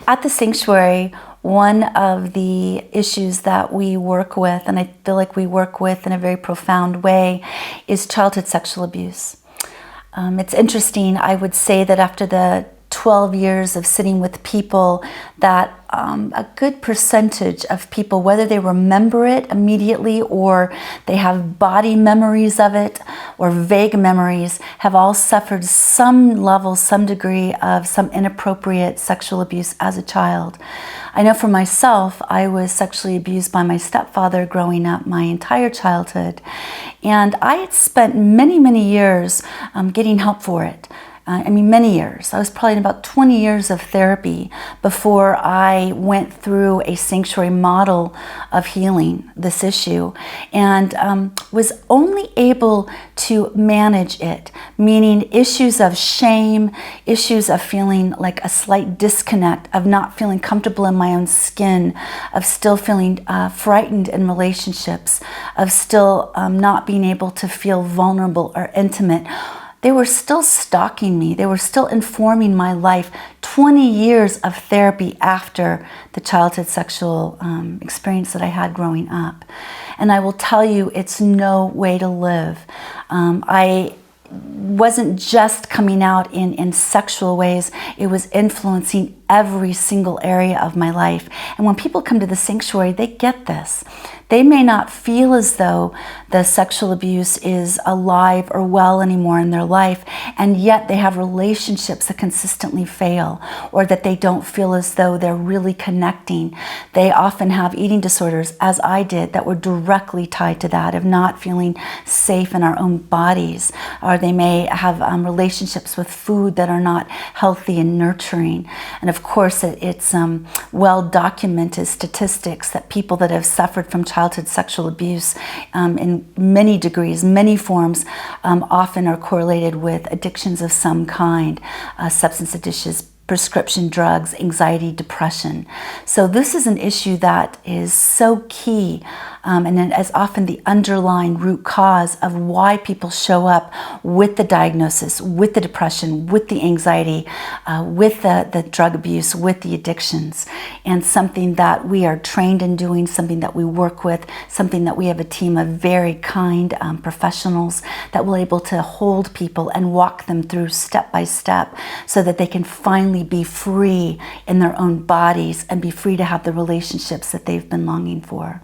At the sanctuary, one of the issues that we work with, and I feel like we work with in a very profound way, is childhood sexual abuse. It's interesting, I would say that after the 12 years of sitting with people, that a good percentage of people, whether they remember it immediately or they have body memories of it or vague memories, have all suffered some level, some degree of some inappropriate sexual abuse as a child. I know for myself, I was sexually abused by my stepfather growing up my entire childhood, and I had spent many, many years getting help for it. Many years. I was probably in about 20 years of therapy before I went through a sanctuary model of healing this issue, and was only able to manage it, meaning issues of shame, issues of feeling like a slight disconnect, of not feeling comfortable in my own skin, of still feeling frightened in relationships, of still not being able to feel vulnerable or intimate. They were still stalking me. They were still informing my life 20 years of therapy after the childhood sexual experience that I had growing up. And I will tell you, it's no way to live. I wasn't just coming out in sexual ways, it was influencing every single area of my life. And when people come to the sanctuary, they get this. They may not feel as though the sexual abuse is alive or well anymore in their life, and yet they have relationships that consistently fail, or that they don't feel as though they're really connecting. They often have eating disorders, as I did, that were directly tied to that, of not feeling safe in our own bodies. Or they may have relationships with food that are not healthy and nurturing. And of course, it's well-documented statistics that people that have suffered from childhood sexual abuse in many degrees, many forms, often are correlated with addictions of some kind, substance addictions, prescription drugs, anxiety, depression. So this is an issue that is so key, and then as often the underlying root cause of why people show up with the diagnosis, with the depression, with the anxiety, with the drug abuse, with the addictions. And something that we are trained in doing, something that we work with, something that we have a team of very kind professionals that will able to hold people and walk them through step by step so that they can finally be free in their own bodies and be free to have the relationships that they've been longing for.